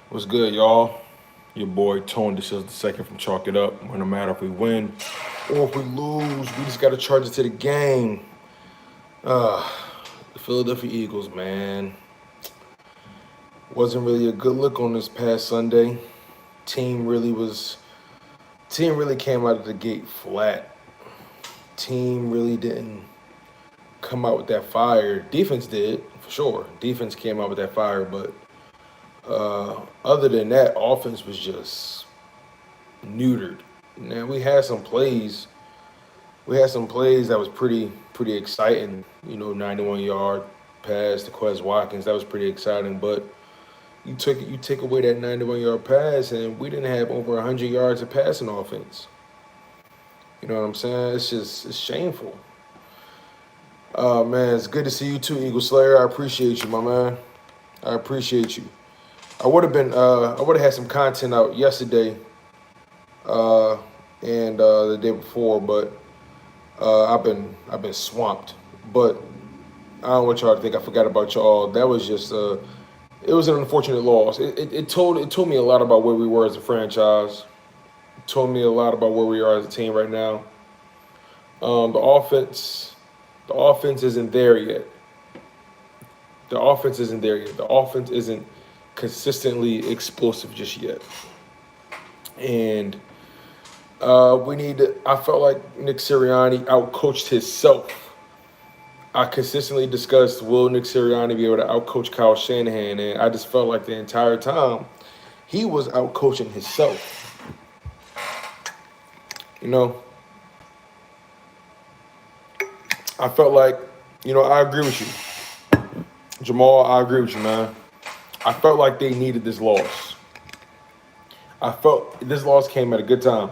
What's good, y'all? Your boy Tone. This is the second from Chalk It Up. No matter if we win or if we lose, we just got to charge it to the game. Uh, the Philadelphia Eagles, man, wasn't really a good look on this past Sunday. Team really was. Team really came out of the gate flat. Team really didn't come out with that fire. Defense did for sure. Defense came out with that fire, but other than that, offense was just neutered. Now we had some plays. We had some plays that was pretty exciting. 91-yard pass to Quez Watkins. That was pretty exciting. But you take away that 91-yard pass, and we didn't have over 100 yards of passing offense. You know what I'm saying? It's shameful. Man, it's good to see you too, Eagle Slayer. I appreciate you, my man. I appreciate you. I would have had some content out yesterday and the day before, but I've been swamped. But I don't want y'all to think I forgot about y'all. That was just it was an unfortunate loss. It told me a lot about where we were as a franchise. It told me a lot about where we are as a team right now. The offense isn't there yet. The offense isn't there yet. The offense isn't consistently explosive just yet. And we need to. I felt like Nick Sirianni outcoached himself. I consistently discussed will Nick Sirianni be able to outcoach Kyle Shanahan, and I just felt like the entire time he was outcoaching himself. You know, I felt like, I agree with you, Jamal. I agree with you, man. I felt like they needed this loss. I felt this loss came at a good time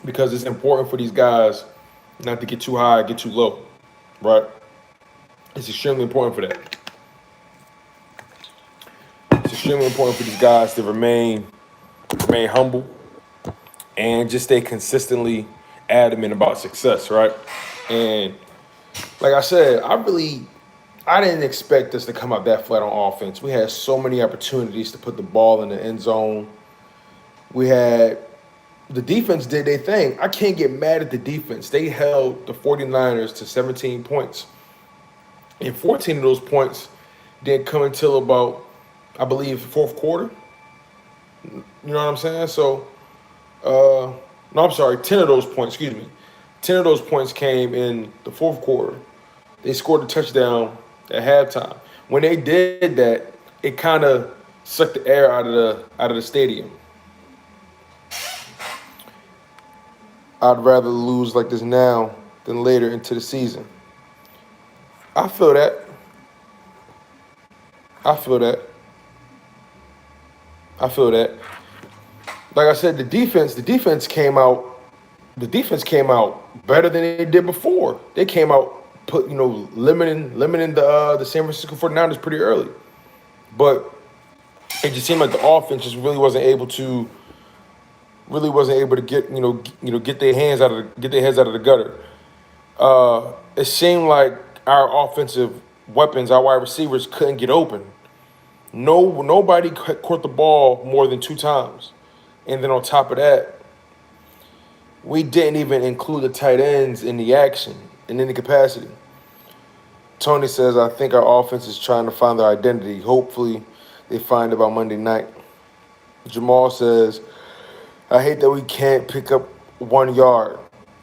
because it's important for these guys not to get too high, get too low, right? It's extremely important for that. It's extremely important for these guys to remain humble and just stay consistently adamant about success, right? And like I said, I didn't expect us to come out that flat on offense. We had so many opportunities to put the ball in the end zone. We had the defense did their thing. I can't get mad at the defense. They held the 49ers to 17 points. And 14 of those points didn't come until about, I believe, the fourth quarter. You know what I'm saying? So, no, I'm sorry, 10 of those points, excuse me. 10 of those points came in the fourth quarter. They scored a touchdown at halftime. When they did that, it kind of sucked the air out of the stadium. I'd rather lose like this now than later into the season. I feel that. I feel that. I feel that. Like I said, the defense came out better than they did before. They came out limiting the San Francisco 49ers pretty early. But it just seemed like the offense just really wasn't able to get their heads out of the gutter. It seemed like our offensive weapons, our wide receivers, couldn't get open. Nobody caught the ball more than two times, and then on top of that, we didn't even include the tight ends in the action in any capacity. Tony says, "I think our offense is trying to find their identity. Hopefully, they find it by Monday night." Jamal says, I hate that we can't pick up 1 yard.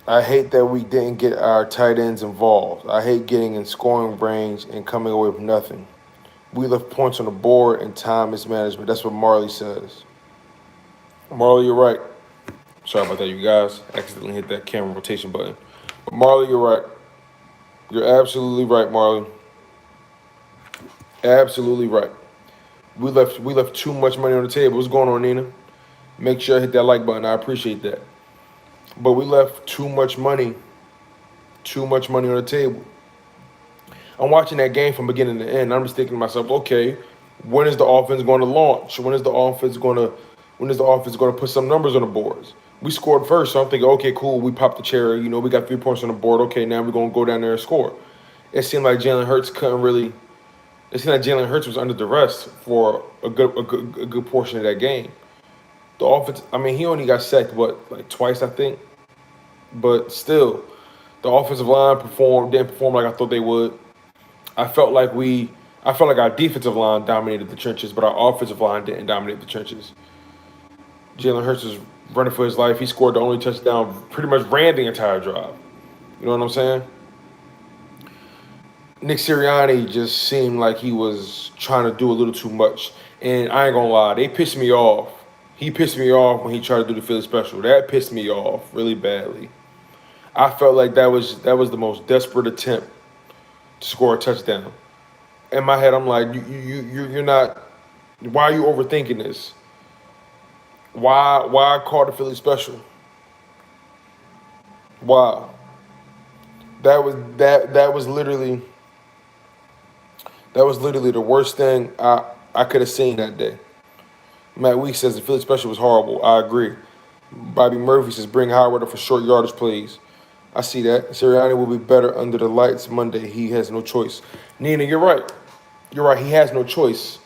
I hate that we didn't get our tight ends involved. I hate getting in scoring range and coming away with nothing. We left points on the board and time mismanagement. That's what Marley says. Marley, you're right. Sorry about that, you guys. Accidentally hit that camera rotation button. But Marley, you're right. You're absolutely right, Marley. Absolutely right. We left too much money on the table. What's going on, Nina? Make sure I hit that like button. I appreciate that. But we left too much money on the table. I'm watching that game from beginning to end. I'm just thinking to myself, okay, when is the offense going to launch? When is the offense going to put some numbers on the boards? We scored first, so I'm thinking, okay, cool. We popped the cherry. We got 3 points on the board. Okay, now we're going to go down there and score. It seemed like Jalen Hurts couldn't really It seemed like Jalen Hurts was under duress for a good portion of that game. The offense, I mean, he only got sacked like twice, I think, but still, the offensive line didn't perform like I thought they would. I felt like our defensive line dominated the trenches, but our offensive line didn't dominate the trenches. Jalen Hurts was running for his life. He scored the only touchdown, pretty much ran the entire drive. You know what I'm saying? Nick Sirianni just seemed like he was trying to do a little too much. And I ain't gonna lie, they pissed me off. He pissed me off when he tried to do the Philly special. That pissed me off really badly. I felt like that was the most desperate attempt to score a touchdown. In my head, I'm like, you're not. Why are you overthinking this? Why call the Philly special? Why? That was literally the worst thing I could have seen that day. Matt Weeks says the Philly special was horrible. I agree. Bobby Murphy says bring Howard up for short yardage plays. I see that. Sirianni will be better under the lights Monday. He has no choice. Nina, you're right. You're right. He has no choice.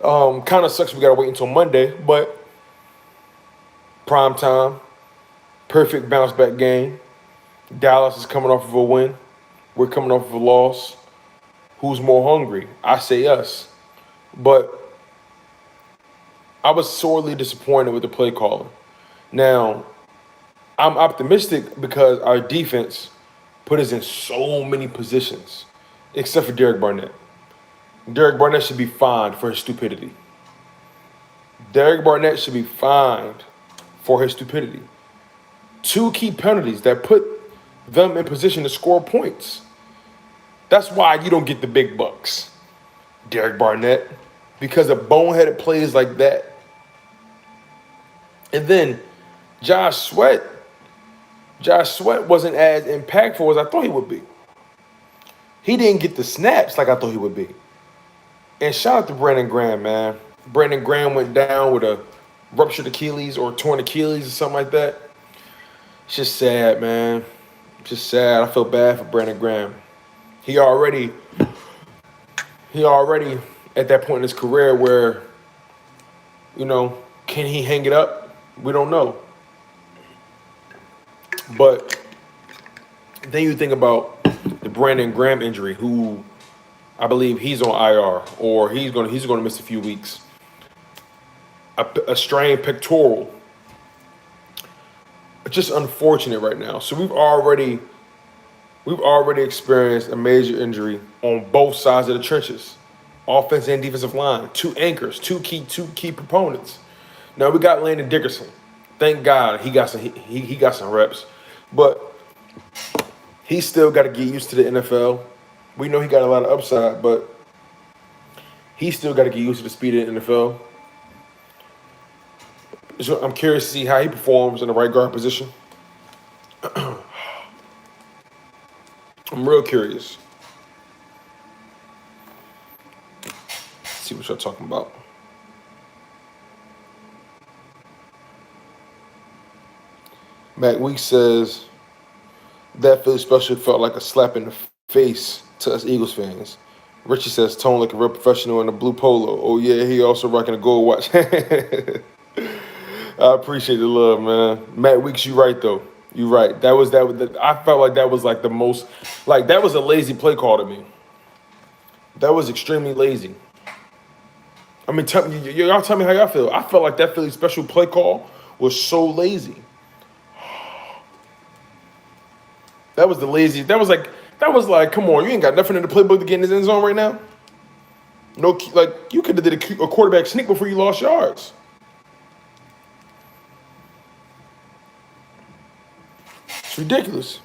Kind of sucks we got to wait until Monday, but prime time, perfect bounce back game. Dallas is coming off of a win. We're coming off of a loss. Who's more hungry? I say us. But I was sorely disappointed with the play calling. Now, I'm optimistic because our defense put us in so many positions, except for Derek Barnett. Derek Barnett should be fined for his stupidity. Derek Barnett should be fined for his stupidity. 2 key penalties that put them in position to score points. That's why you don't get the big bucks, Derek Barnett, because of boneheaded plays like that. And then Josh Sweat wasn't as impactful as I thought he would be. He didn't get the snaps like I thought he would be. And shout out to Brandon Graham, man. Brandon Graham went down with a ruptured Achilles or torn Achilles or something like that. It's just sad, man. Just sad. I feel bad for Brandon Graham. He already at that point in his career where, can he hang it up? We don't know. But then you think about the Brandon Graham injury, who I believe he's on IR or he's going to miss a few weeks. A strained pectoral. It's just unfortunate right now. So we've already experienced a major injury on both sides of the trenches, offense and defensive line. 2 anchors, two key proponents. Now we got Landon Dickerson. Thank God he got some reps, but he's still got to get used to the NFL. We know he got a lot of upside, but he's still got to get used to the speed of the NFL. So I'm curious to see how he performs in the right guard position. I'm real curious. Let's see what y'all talking about. Matt Weeks says that Philly special felt like a slap in the face to us Eagles fans. Richie says tone like a real professional in a blue polo. Oh yeah, he also rocking a gold watch. I appreciate the love, man. Matt Weeks, you right though. You right. I felt like that was like the most, like that was a lazy play call to me. That was extremely lazy. I mean, y'all tell me how y'all feel. I felt like that Philly special play call was so lazy. That was the lazy. That was like, come on, you ain't got nothing in the playbook to get in his end zone right now. No, like you could have did a quarterback sneak before you lost yards. It's ridiculous.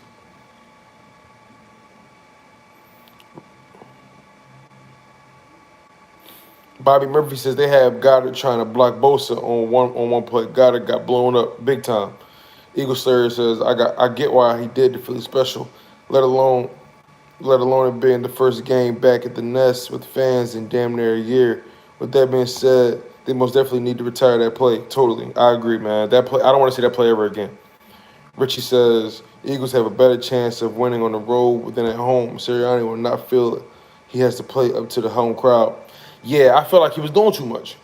Bobby Murphy says they have Goddard trying to block Bosa on one play. Goddard got blown up big time. Eagle Slayer says I get why he did the Philly special, let alone it being the first game back at the Nest with fans in damn near a year. With that being said, they most definitely need to retire that play. Totally, I agree, man. That play, I don't want to see that play ever again. Richie says Eagles have a better chance of winning on the road than at home. Sirianni will not feel He has to play up to the home crowd. Yeah, I felt like he was doing too much.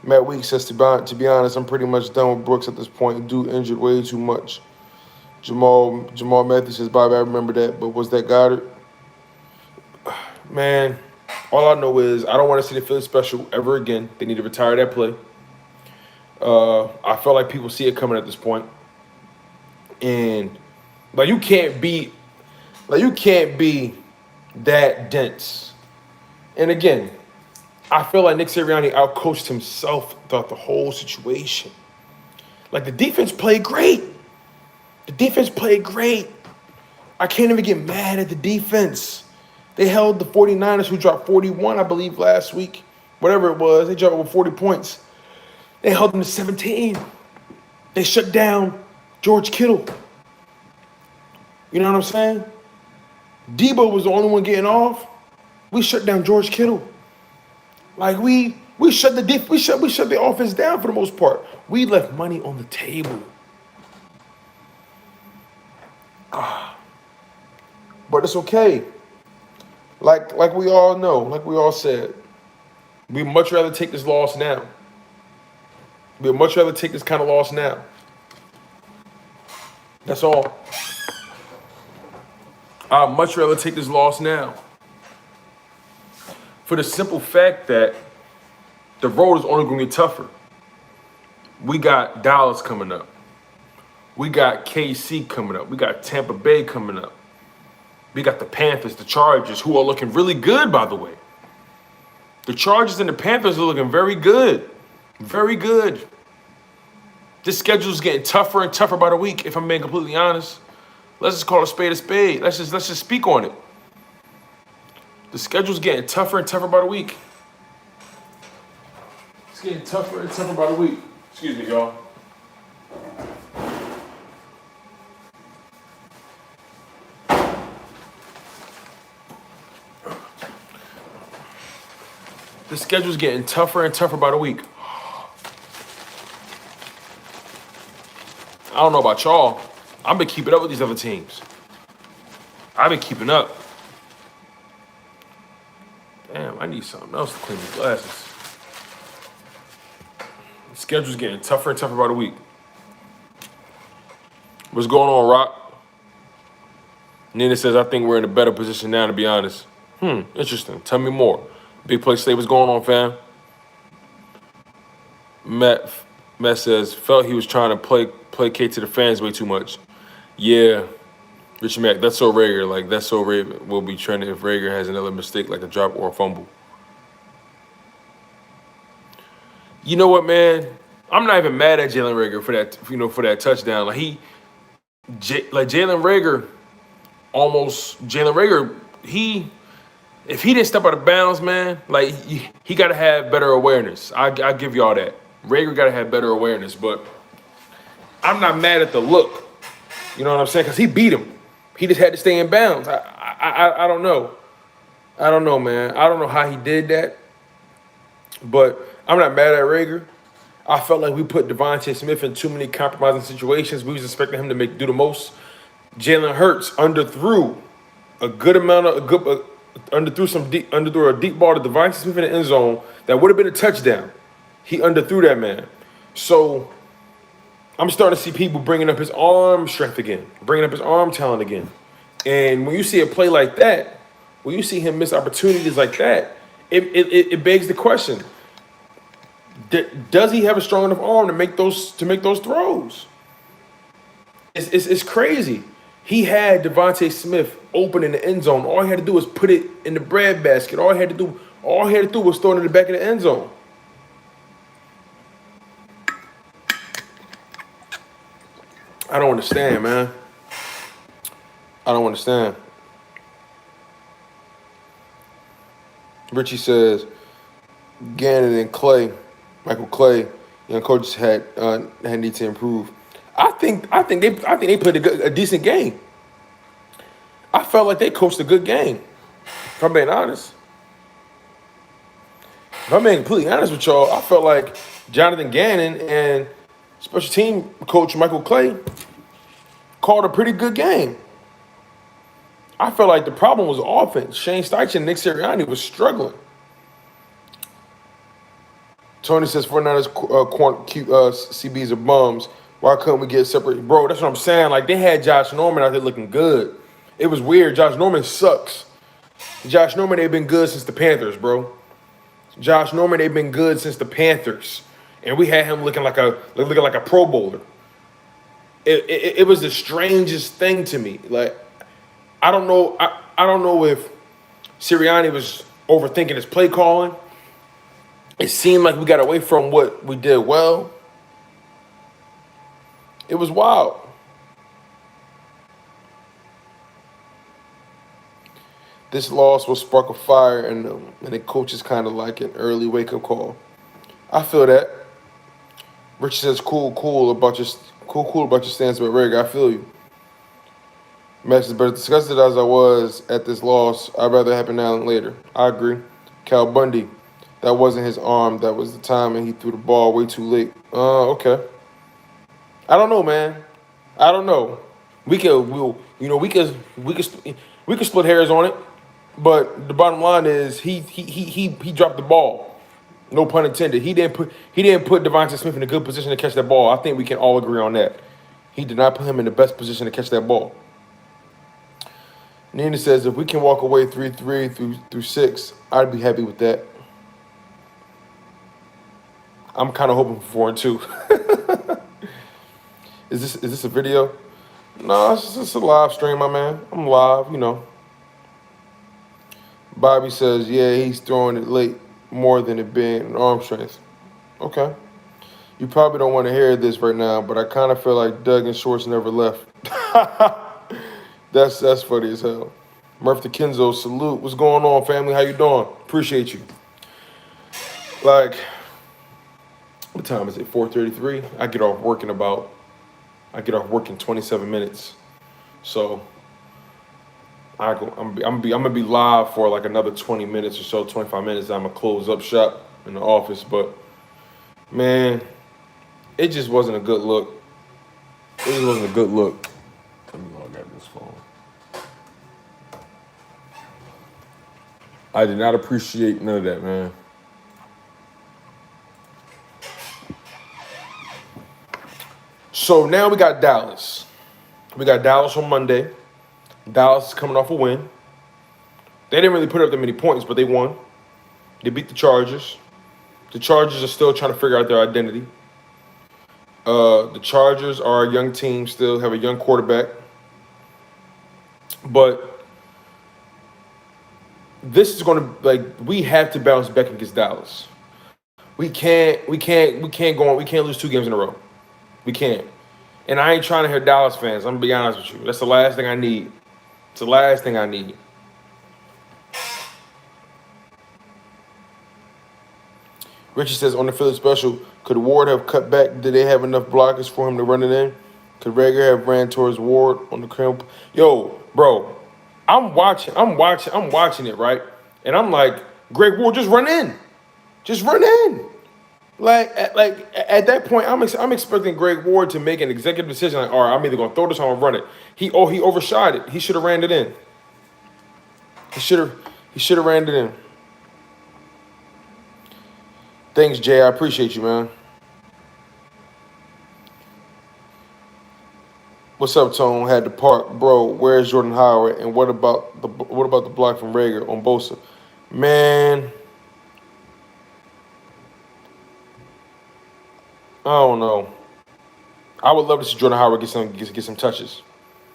Matt Weeks says, to be honest, I'm pretty much done with Brooks at this point. Dude injured way too much. Jamal Matthews says, Bobby, I remember that, but was that Goddard? Man, all I know is I don't want to see the Philly special ever again. They need to retire that play. I felt like people see it coming at this point. And you can't be that dense. And again, I feel like Nick Sirianni outcoached himself throughout the whole situation. Like, the defense played great. I can't even get mad at the defense. They held the 49ers, who dropped 41, I believe, last week. Whatever it was, they dropped over 40 points. They held them to 17. They shut down George Kittle. You know what I'm saying? Debo was the only one getting off. We shut down George Kittle. Like, we shut the offense down for the most part. We left money on the table. But it's okay. Like we all know, like we all said, we'd much rather take this loss now. We'd much rather take this kind of loss now. That's all. I'd much rather take this loss now. For the simple fact that the road is only going to get tougher. We got Dallas coming up. We got KC coming up. We got Tampa Bay coming up. We got the Panthers, the Chargers, who are looking really good, by the way. The Chargers and the Panthers are looking very good. Very good. This schedule is getting tougher and tougher by the week, if I'm being completely honest. Let's just call a spade a spade. Let's just speak on it. The schedule's getting tougher and tougher by the week. It's getting tougher and tougher by the week. Excuse me, y'all. The schedule's getting tougher and tougher by the week. I don't know about y'all. I've been keeping up with these other teams. I've been keeping up. Damn, I need something else to clean these glasses. The schedule's getting tougher and tougher by the week. What's going on, Rock? Nina says, I think we're in a better position now, to be honest. Interesting. Tell me more. Big play stay. What's going on, fam? Matt says, felt he was trying to placate to the fans way too much. Yeah, Richard Mack, that's so Rager. Like, that's so Rager. We'll be trending if Rager has another mistake, like a drop or a fumble. You know what, man? I'm not even mad at Jalen Rager for that touchdown. Like, Jalen Rager, if he didn't step out of bounds, man, like, he got to have better awareness. I give y'all that. Rager got to have better awareness, but I'm not mad at the look. You know what I'm saying? Because he beat him. He just had to stay in bounds. I don't know. I don't know, man. I don't know how he did that, but I'm not mad at Rager. I felt like we put Devontae Smith in too many compromising situations. We was expecting him to do the most. Jalen Hurts underthrew a good amount of underthrew a deep ball to Devontae Smith in the end zone that would have been a touchdown. He underthrew that man. So I'm starting to see people bringing up his arm strength again, bringing up his arm talent again. And when you see a play like that, when you see him miss opportunities like that, it begs the question: does he have a strong enough arm to make those throws? It's crazy. He had Devontae Smith open in the end zone. All he had to do was put it in the bread basket. All he had to do was throw it in the back of the end zone. I don't understand, man. I don't understand. Richie says, Gannon and Michael Clay, coaches had need to improve. I think they played a decent game. I felt like they coached a good game, if I'm being honest. If I'm being completely honest with y'all, I felt like Jonathan Gannon and special team coach Michael Clay called a pretty good game. I felt like the problem was offense. Shane Steichen and Nick Sirianni was struggling. Tony says 49ers CBs are bums. Why couldn't we get separate? Bro, that's what I'm saying. Like, they had Josh Norman out there looking good. It was weird. Josh Norman sucks. Josh Norman, they've been good since the Panthers, bro. Josh Norman, they've been good since the Panthers. And we had him looking like a Pro Bowler. It was the strangest thing to me. Like, I don't know. I don't know if Sirianni was overthinking his play calling. It seemed like we got away from what we did well. It was wild. This loss will spark a fire in them, and the coach is kind of like an early wake-up call. I feel that. Richard says, cool about your stance about Rager. I feel you. Max is better disgusted as I was at this loss. I'd rather it happen now than later. I agree. Cal Bundy, that wasn't his arm. That was the time, and he threw the ball way too late. Okay. I don't know, man. I don't know. We could split hairs on it, but the bottom line is he dropped the ball. No pun intended. He didn't put Devontae Smith in a good position to catch that ball. I think we can all agree on that. He did not put him in the best position to catch that ball. Nina says if we can walk away 3-3 through 6, I'd be happy with that. I'm kind of hoping for 4-2. Is this a video? No, it's just a live stream, my man. I'm live, you know. Bobby says, yeah, he's throwing it late more than it being an arm strength. Okay. You probably don't want to hear this right now, but I kind of feel like Doug and Schwartz never left. That's funny as hell. Murphy Kenzo, salute. What's going on, family? How you doing? Appreciate you. Like, what time is it? 4:33. I get off work in 27 minutes. So I'm gonna be live for like another 20 minutes or so, 25 minutes. I'm gonna close up shop in the office, but man, it just wasn't a good look. It just wasn't a good look. Let me log out this phone. I did not appreciate none of that, man. So now we got Dallas. We got Dallas on Monday. Dallas is coming off a win. They didn't really put up that many points, but they won. They beat the Chargers. The Chargers are still trying to figure out their identity. The Chargers are a young team still, have a young quarterback. But this is going to, we have to bounce back against Dallas. We can't go on. We can't lose 2 games in a row. We can't. And I ain't trying to hear Dallas fans. I'm going to be honest with you. That's the last thing I need. It's the last thing I need. Richie says, on the Philly special, could Ward have cut back? Did they have enough blockers for him to run it in? Could Rager have ran towards Ward on the crimp? Yo, bro, I'm watching it, right? And I'm like, Greg Ward, just run in. Just run in. Like at that point, I'm expecting Greg Ward to make an executive decision. Like, all right, I'm either gonna throw this or I'm gonna run it. He overshot it. He should have ran it in. He should have ran it in. Thanks, Jay. I appreciate you, man. What's up, Tone? Had to park, bro. Where's Jordan Howard? And what about the block from Rager on Bosa? Man, I don't know. I would love to see Jordan Howard get some touches,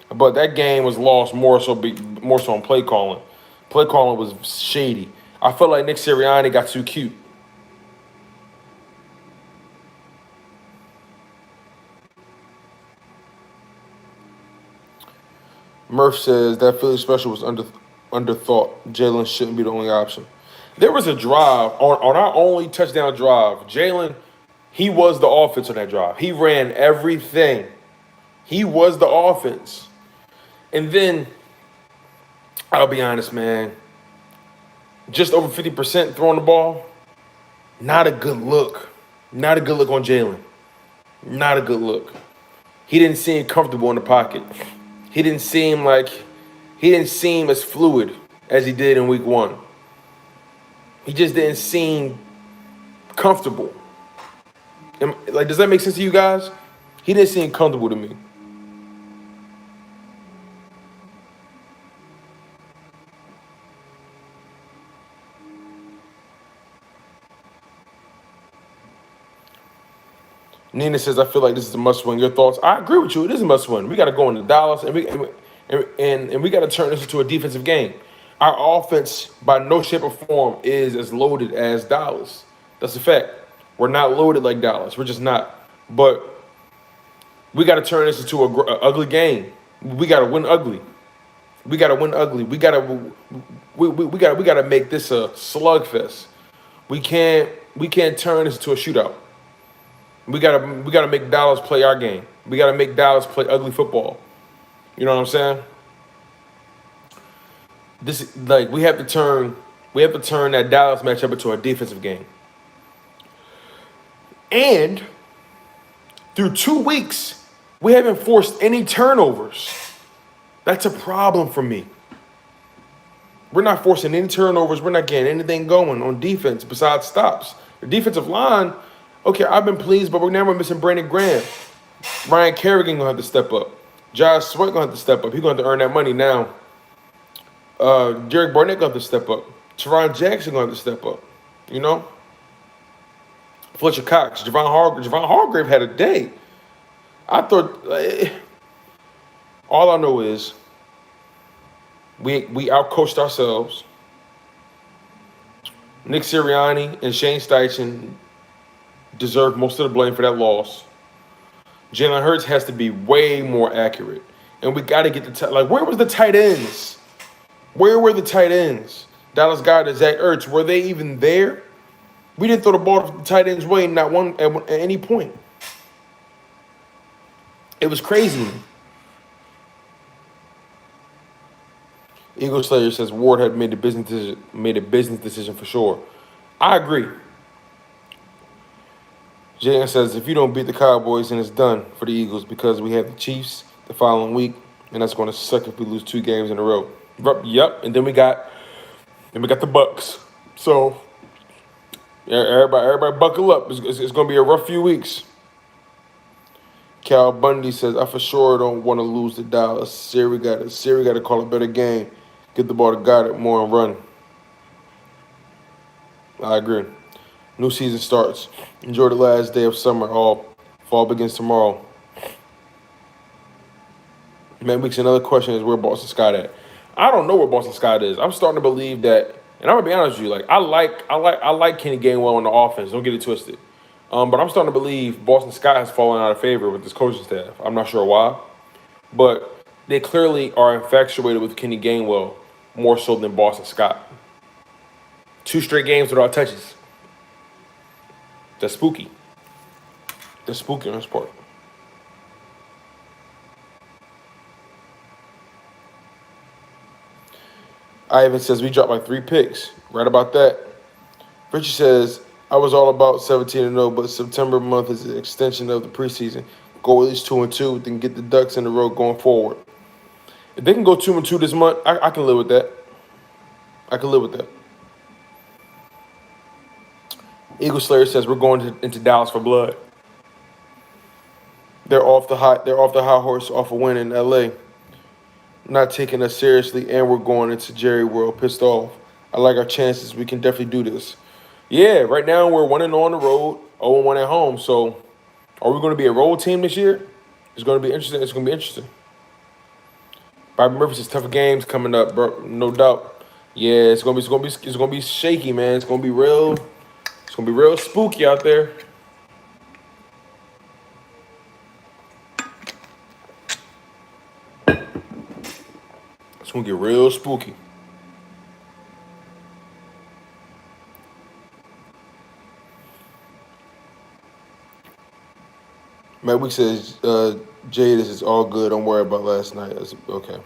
but that game was lost more so on play calling. Play calling was shady. I felt like Nick Sirianni got too cute. Murph says that Philly special was underthought. Jalen shouldn't be the only option. There was a drive on our only touchdown drive. Jalen, he was the offense on that drive. He ran everything. He was the offense. And then, I'll be honest, man, just over 50% throwing the ball, not a good look. Not a good look on Jalen. Not a good look. He didn't seem comfortable in the pocket. He didn't seem like he didn't seem as fluid as he did in week 1. He just didn't seem comfortable. Like, does that make sense to you guys? He didn't seem comfortable to me. Nina says, I feel like this is a must-win. Your thoughts? I agree with you. It is a must-win. We got to go into Dallas, and we got to turn this into a defensive game. Our offense, by no shape or form, is as loaded as Dallas. That's a fact. We're not loaded like Dallas. We're just not. But we got to turn this into an ugly game. We got to win ugly. We got to win ugly. We got to make this a slugfest. We can't turn this into a shootout. We gotta make Dallas play our game. We gotta make Dallas play ugly football. You know what I'm saying? This, like, we have to turn that Dallas matchup into a defensive game. And through 2 weeks, we haven't forced any turnovers. That's a problem for me. We're not forcing any turnovers. We're not getting anything going on defense besides stops. The defensive line, okay, I've been pleased, but we're missing Brandon Graham. Ryan Kerrigan gonna have to step up. Josh Sweat gonna have to step up. He's gonna have to earn that money now. Derek Barnett gonna have to step up. Teron Jackson gonna have to step up. You know? Fletcher Cox, Javon Hargrave had a day. I thought, all I know is we outcoached ourselves. Nick Sirianni and Shane Steichen deserve most of the blame for that loss. Jalen Hurts has to be way more accurate. And we got to get where was the tight ends? Where were the tight ends? Dallas Goedert and Zach Ertz, were they even there? We didn't throw the ball to the tight end's way, not one at any point. It was crazy. Eagle Slayer says Ward had made a business decision for sure. I agree. Jalen says if you don't beat the Cowboys, then it's done for the Eagles because we have the Chiefs the following week, and that's going to suck if we lose 2 games in a row. Yep, and then we got the Bucks. So everybody buckle up. It's going to be a rough few weeks. Cal Bundy says I for sure don't want to lose to Dallas. Siri got to call a better game. Get the ball to Goddard more and run. I agree. New season starts. Enjoy the last day of summer. Fall begins tomorrow. Man, weeks. Another question is where Boston Scott at? I don't know where Boston Scott is. I'm starting to believe that, and I'm gonna be honest with you. Like I like Kenny Gainwell on the offense. Don't get it twisted. But I'm starting to believe Boston Scott has fallen out of favor with this coaching staff. I'm not sure why, but they clearly are infatuated with Kenny Gainwell more so than Boston Scott. 2 straight games without touches. That's spooky. That's spooky on his part. Ivan says we dropped like 3 picks. Right about that. Richie says I was all about 17-0, but September month is an extension of the preseason. Go at least 2-2, then get the Ducks in the road going forward. If they can go 2-2 this month, I can live with that. I can live with that. Eagle Slayer says we're going into Dallas for blood. They're off the high horse off a win in LA. Not taking us seriously, and we're going into Jerry World pissed off. I like our chances. We can definitely do this. Yeah, right now we're 1-0 on the road, 0-1 at home. So, are we going to be a road team this year? It's going to be interesting. It's going to be interesting. Bobby Murphy says tougher games coming up, bro. No doubt. Yeah, it's going to be shaky, man. It's going to be real. It's going to be real spooky out there. It's going to get real spooky. Matt Week says, Jay, this is all good. Don't worry about last night. That's okay.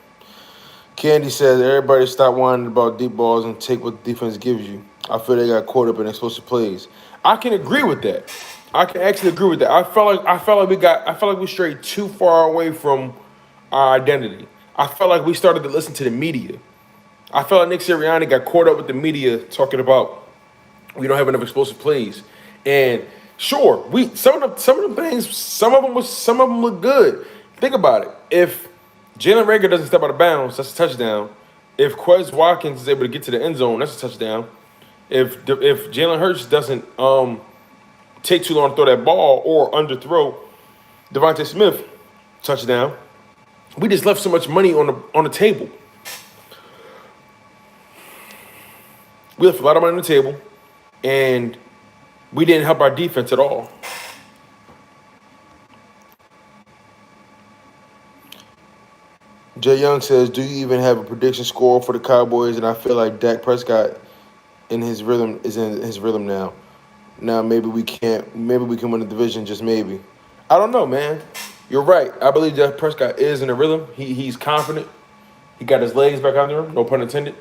Candy says, everybody stop whining about deep balls and take what the defense gives you. I feel they got caught up in explosive plays. I can agree with that. I can actually agree with that. I felt like we strayed too far away from our identity. I felt like we started to listen to the media. I felt like Nick Sirianni got caught up with the media talking about we don't have enough explosive plays. And sure, we some of the things, some of them look good. Think about it. If Jalen Rager doesn't step out of bounds, that's a touchdown. If Quez Watkins is able to get to the end zone, that's a touchdown. If Jalen Hurts doesn't take too long to throw that ball or underthrow Devontae Smith, touchdown. We just left so much money on the table. We left a lot of money on the table, and we didn't help our defense at all. Jay Young says, "Do you even have a prediction score for the Cowboys?" And I feel like Dak Prescott in his rhythm is in his rhythm now. Now maybe we can't. Maybe we can win the division. Just maybe. I don't know, man. You're right. I believe Dak Prescott is in a rhythm. He's confident. He got his legs back under him. No pun intended.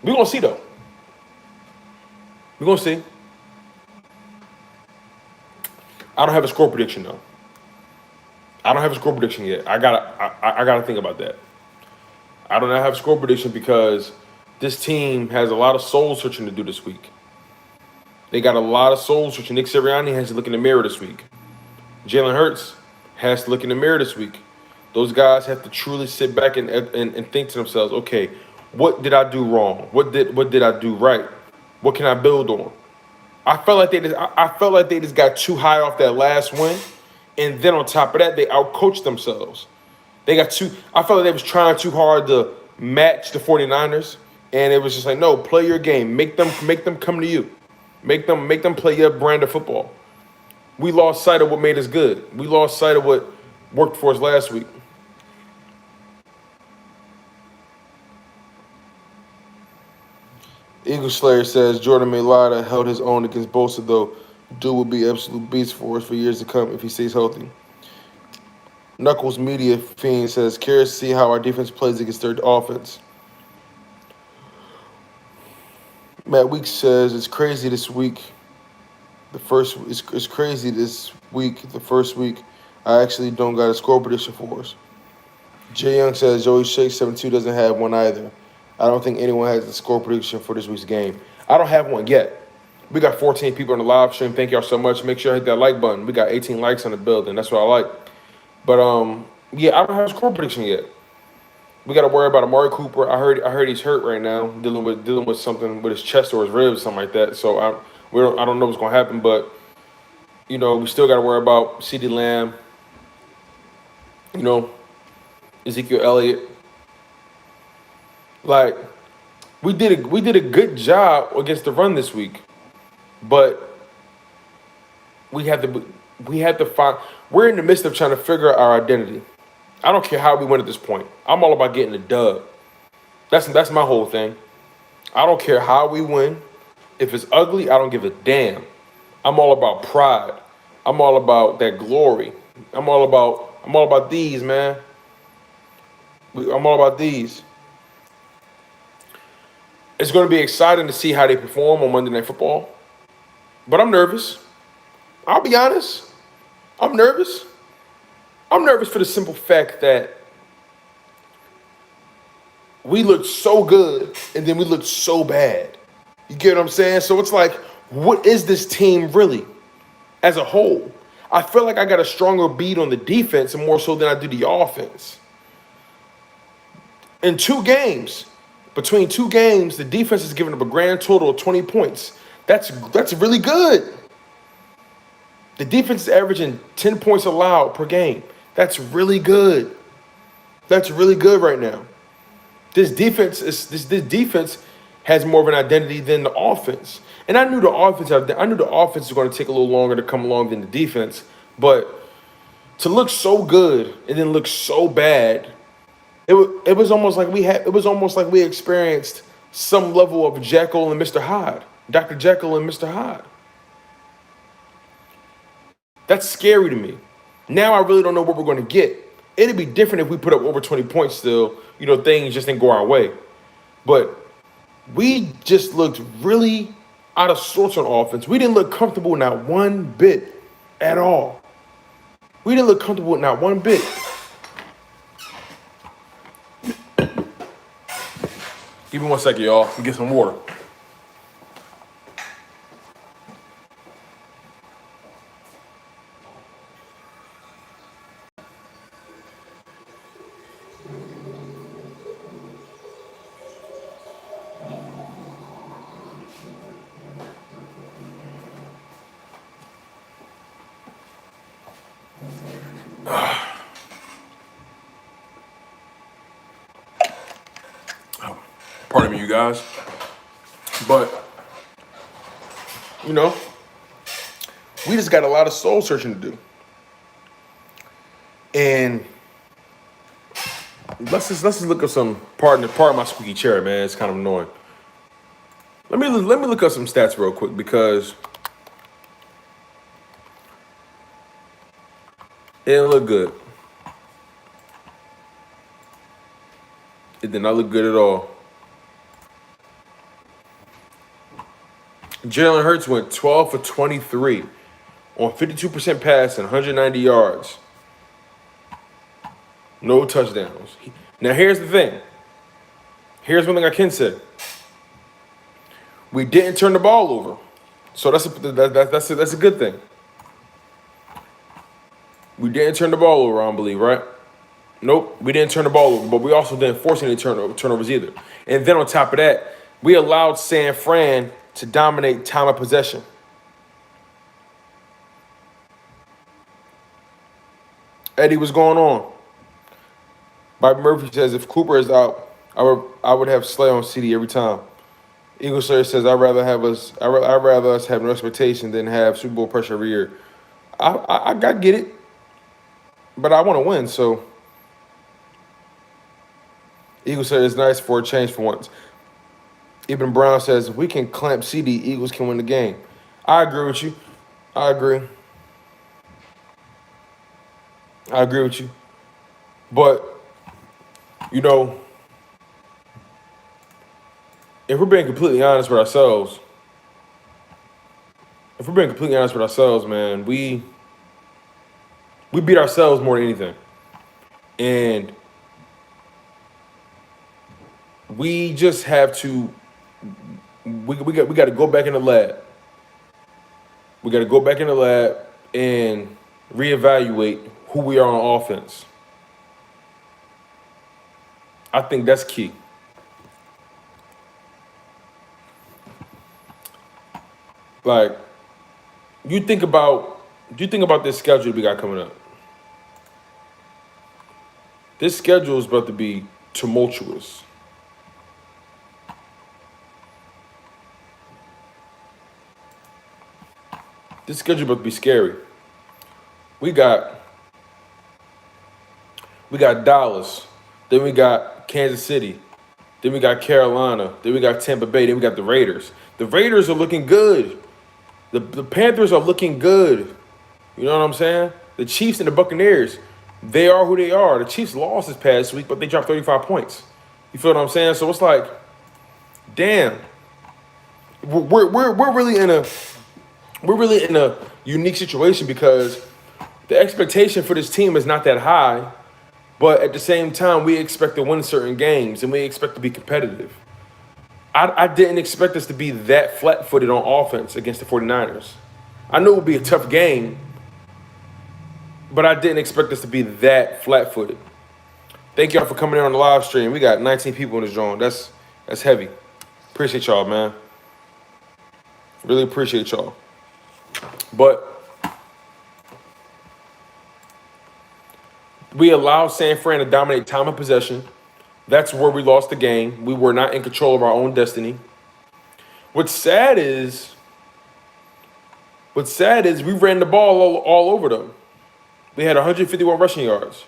We're gonna see though. We're gonna see. I don't have a score prediction though. I don't have a score prediction yet. I gotta think about that. I don't have a score prediction because this team has a lot of soul searching to do this week. They got a lot of soul searching. Nick Sirianni has to look in the mirror this week. Jalen Hurts has to look in the mirror this week. Those guys have to truly sit back and think to themselves, okay, what did I do wrong? What did I do right? What can I build on? I felt like they just got too high off that last win, and then on top of that, they outcoached themselves. I felt like they was trying too hard to match the 49ers, and it was just like, no, play your game. Make them come to you. Make them play your brand of football. We lost sight of what made us good. We lost sight of what worked for us last week. Eagle Slayer says Jordan Mailata held his own against Bosa, though. Dude will be absolute beast for us for years to come if he stays healthy. Knuckles Media Fiend says, curious to see how our defense plays against their offense. Matt Weeks says it's crazy this week. It's crazy this week. The first week, I actually don't got a score prediction for us. Jay Young says Joey Shake 72 doesn't have one either. I don't think anyone has a score prediction for this week's game. I don't have one yet. We got 14 people on the live stream. Thank y'all so much. Make sure I hit that like button. We got 18 likes on the building. That's what I like. But yeah, I don't have a score prediction yet. We got to worry about Amari Cooper. I heard he's hurt right now, dealing with something with his chest or his ribs, something like that. So I don't know what's gonna happen, but you know we still got to worry about CeeDee Lamb. You know, Ezekiel Elliott. Like we did a good job against the run this week, but we had to find. We're in the midst of trying to figure out our identity. I don't care how we win at this point. I'm all about getting a dub. That's my whole thing. I don't care how we win. If it's ugly, I don't give a damn. I'm all about pride. I'm all about that glory. I'm all about these, man. I'm all about these. It's going to be exciting to see how they perform on Monday Night Football. But I'm nervous. I'll be honest. I'm nervous. I'm nervous for the simple fact that we looked so good and then we looked so bad. You get what I'm saying? So it's like, what is this team really as a whole? I feel like I got a stronger beat on the defense and more so than I do the offense. In between two games, the defense has given up a grand total of 20 points. That's really good. The defense is averaging 10 points allowed per game. That's really good. That's really good right now. This defense has more of an identity than the offense. And I knew the offense was going to take a little longer to come along than the defense. But to look so good and then look so bad, it was almost like we experienced some level of Jekyll and Mr. Hyde, Dr. Jekyll and Mr. Hyde. That's scary to me. Now I really don't know what we're going to get. It'd be different if we put up over 20 points still. You know, things just didn't go our way. But we just looked really out of sorts on offense. We didn't look comfortable not one bit at all. We didn't look comfortable not one bit. Give me 1 second, y'all. Let me get some water. Pardon me, you guys. But, you know, we just got a lot of soul searching to do. And let's just look up some. Pardon my squeaky chair, man. It's kind of annoying. Let me look up some stats real quick because it didn't look good. It did not look good at all. Jalen Hurts went 12 for 23 on 52% passing, 190 yards. No touchdowns. Now, here's the thing. Here's one thing I can say. We didn't turn the ball over. So that's a good thing. We didn't turn the ball over, I don't believe, right? Nope, we didn't turn the ball over, but we also didn't force any turnovers either. And then on top of that, we allowed San Fran to dominate time of possession. Eddie, what's going on? Bobby Murphy says, if Cooper is out, I would have Slay on CD every time. Eagle Slayer says, I'd rather us have no expectation than have Super Bowl pressure every year. I get it, but I want to win, so. Eagle says, it's nice for a change for once. Eben Brown says, if we can clamp CD, Eagles can win the game. I agree with you. I agree with you. But, you know, if we're being completely honest with ourselves, man, we beat ourselves more than anything. And we just have to we got to go back in the lab. We got to go back in the lab and reevaluate who we are on offense. I think that's key. Like, you think about this schedule we got coming up. This schedule is about to be tumultuous. This schedule about to be scary. We got Dallas, then we got Kansas City, then we got Carolina, then we got Tampa Bay, then we got the Raiders. The Raiders are looking good. The Panthers are looking good. You know what I'm saying? The Chiefs and the Buccaneers, they are who they are. The Chiefs lost this past week, but they dropped 35 points. You feel what I'm saying? So it's like, damn, we're really in a unique situation because the expectation for this team is not that high, but at the same time, we expect to win certain games and we expect to be competitive. I didn't expect us to be that flat-footed on offense against the 49ers. I knew it would be a tough game, but I didn't expect us to be that flat-footed. Thank y'all for coming in on the live stream. We got 19 people in this joint. That's heavy. Appreciate y'all, man. Really appreciate y'all. But we allowed San Fran to dominate time of possession. That's where we lost the game. We were not in control of our own destiny. What's sad is we ran the ball all over them. We had 151 rushing yards.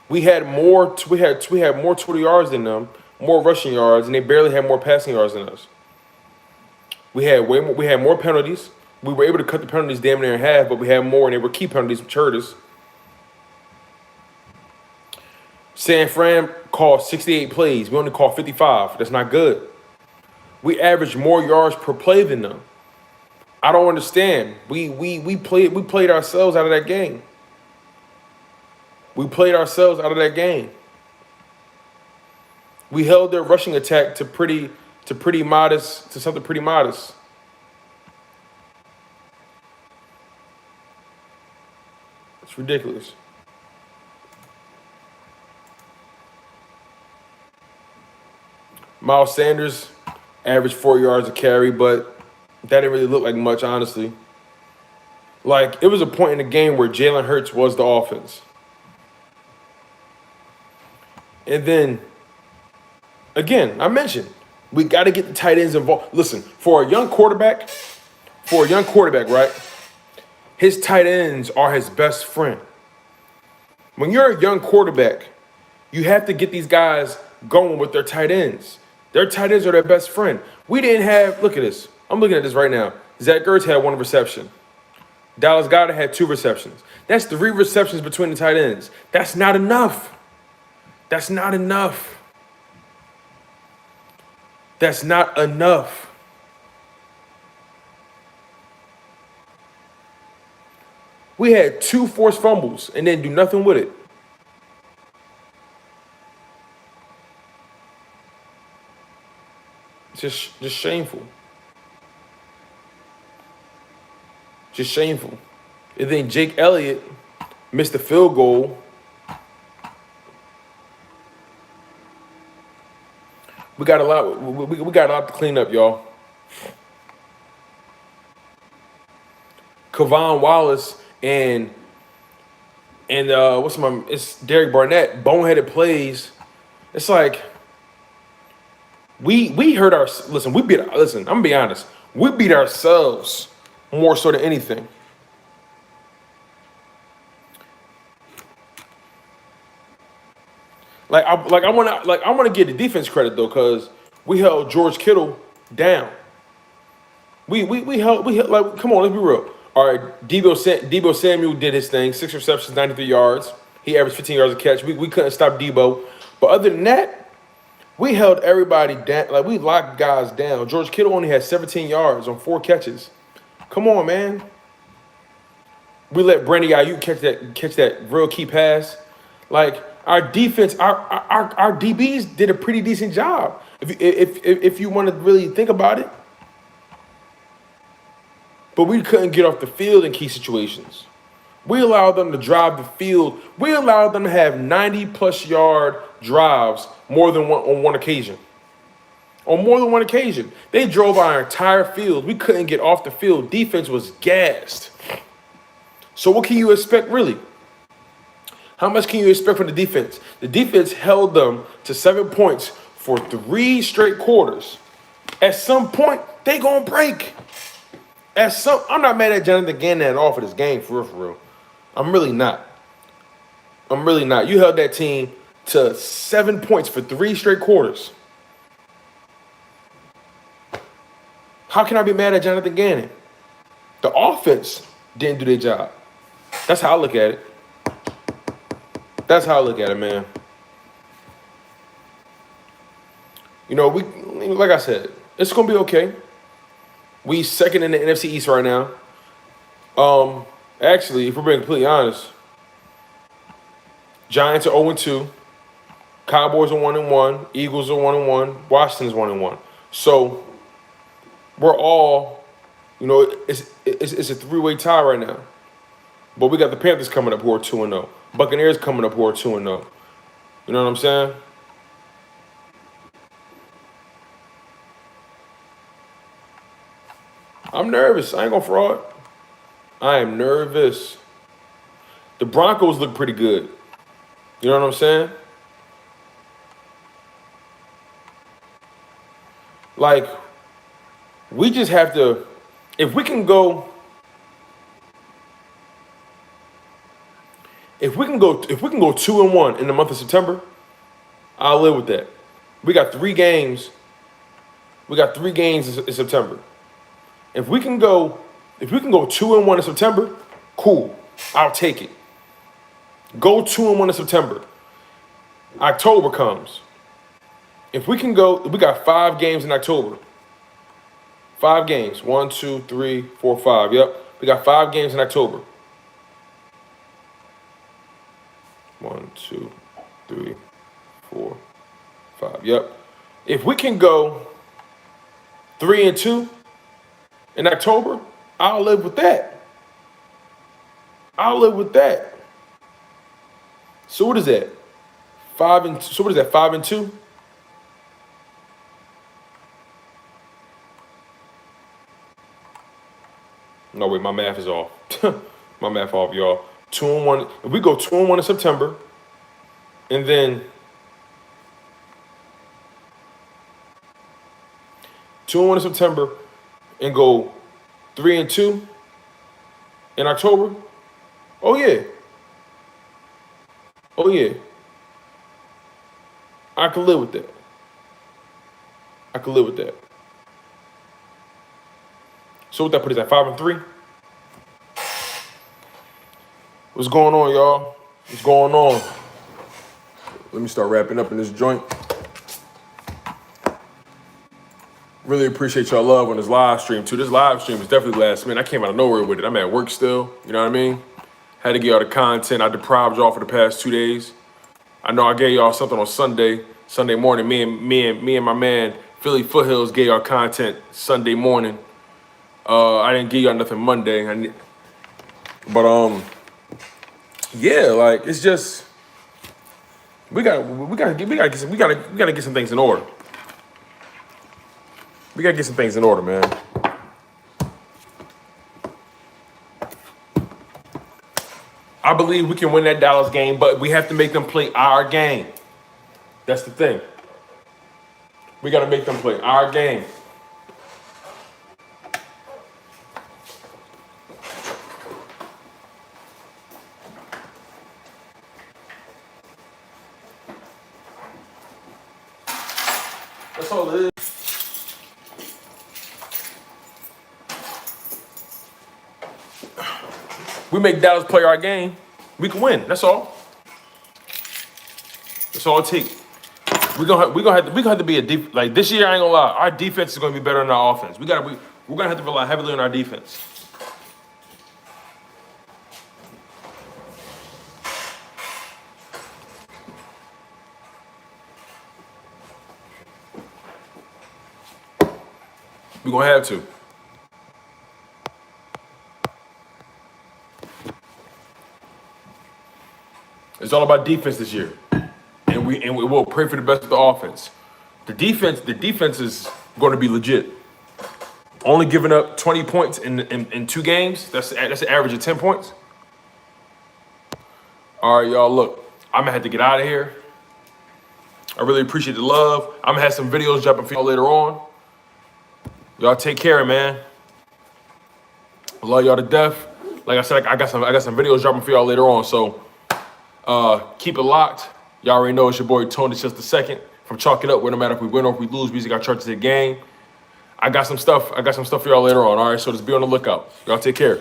We had more 20 yards than them, more rushing yards, and they barely had more passing yards than us. We had more penalties. We were able to cut the penalties damn near in half, but we had more, and they were key penalties, which hurt us. San Fran called 68 plays. We only called 55. That's not good. We averaged more yards per play than them. I don't understand. We played ourselves out of that game. We held their rushing attack to something pretty modest. It's ridiculous. Miles Sanders averaged 4 yards a carry, but that didn't really look like much, honestly. Like, it was a point in the game where Jalen Hurts was the offense. And then, again, I mentioned, we got to get the tight ends involved. Listen, for a young quarterback, right, his tight ends are his best friend. When you're a young quarterback, you have to get these guys going with their tight ends. Their tight ends are their best friend. We didn't have, look at this. I'm looking at this right now. Zach Ertz had 1 reception. Dallas Goedert had 2 receptions. That's 3 receptions between the tight ends. That's not enough. That's not enough. That's not enough. We had 2 forced fumbles and didn't do nothing with it. Just shameful. Just shameful. And then Jake Elliott missed the field goal. We got a lot. We got a lot to clean up, y'all. Kavon Wallace and it's Derek Barnett, boneheaded plays. It's like we hurt our listen. I'm gonna be honest. We beat ourselves more so than anything. I want to give the defense credit though, because we held George Kittle down. We held like, come on, let's be real. All right, Deebo Samuel did his thing, 6 receptions, 93 yards. He averaged 15 yards a catch. We couldn't stop Deebo, but other than that, we held everybody down. Like, we locked guys down. George Kittle only had 17 yards on 4 catches. Come on, man. We let Brandon Ayuk catch that real key pass. Like, our defense, our DBs did a pretty decent job. If you want to really think about it. But we couldn't get off the field in key situations. We allowed them to drive the field. We allowed them to have 90-plus yard drives on one occasion. On more than one occasion. They drove our entire field. We couldn't get off the field. Defense was gassed. So what can you expect, really? How much can you expect from the defense? The defense held them to 7 points for 3 straight quarters. At some point, they gonna break. I'm not mad at Jonathan Gannon at all for this game, for real. I'm really not. You held that team to 7 points for 3 straight quarters. How can I be mad at Jonathan Gannon? The offense didn't do their job. That's how I look at it. Man. You know, like I said, it's gonna be okay. We second in the NFC East right now. Actually, if we're being completely honest, Giants are 0-2. Cowboys are 1-1. Eagles are 1-1. Washington's 1-1. So we're all, it's a 3-way tie right now. But we got the Panthers coming up who are 2-0. Buccaneers coming up who are 2-0. You know what I'm saying? I'm nervous. I ain't gonna fraud. I am nervous. The Broncos look pretty good. You know what I'm saying? Like, we just have to, if we can go 2-1 in the month of September, I'll live with that. We got 3 games. In September. If we can go 2-1 in September, cool. I'll take it. Go 2-1 in September. October comes. If we can go, we got 5 games in October. 5 games. 1, 2, 3, 4, 5. Yep. We got 5 games in October. 1, 2, 3, 4, 5. Yep. If we can go 3-2 in October, I'll live with that. I'll live with that. So what is that? 5 so what is that? 5-2? No, wait, my math is off. My math off, y'all. 2-1. If we go 2-1 in September, and then 2-1 in September, and go 3-2 in October. Oh yeah. Oh yeah. I can live with that. I can live with that. So what that put us at 5-3? What's going on, y'all? What's going on? Let me start wrapping up in this joint. Really appreciate y'all love on this live stream too. This live stream is definitely last minute. I came out of nowhere with it. I'm at work still. You know what I mean? Had to get y'all the content. I deprived y'all for the past 2 days. I know I gave y'all something on Sunday morning. Me and my man Philly Foothills gave y'all content Sunday morning. I didn't give y'all nothing Monday. But yeah, like it's just we gotta get some things in order. We gotta get some things in order, man. I believe we can win that Dallas game, but we have to make them play our game. That's the thing. We gotta make them play our game. That's all it is. We make Dallas play our game, we can win. That's all. That's all it takes. We're gonna have to be like this year. I ain't gonna lie. Our defense is gonna be better than our offense. We're gonna have to rely heavily on our defense. We're gonna have to. It's all about defense this year, and we will pray for the best of the offense. The defense is going to be legit. Only giving up 20 points in 2 games. That's an average of 10 points. All right, y'all. Look, I'm gonna have to get out of here. I really appreciate the love. I'm gonna have some videos dropping for y'all later on. Y'all take care, man. I love y'all to death. Like I said, I got some videos dropping for y'all later on. So keep it locked. Y'all already know it's your boy Tony Just the Second from Chalk It Up. Where no matter if we win or if we lose, we just got churches at game. I got some stuff for y'all later on. All right, so just be on the lookout. Y'all take care.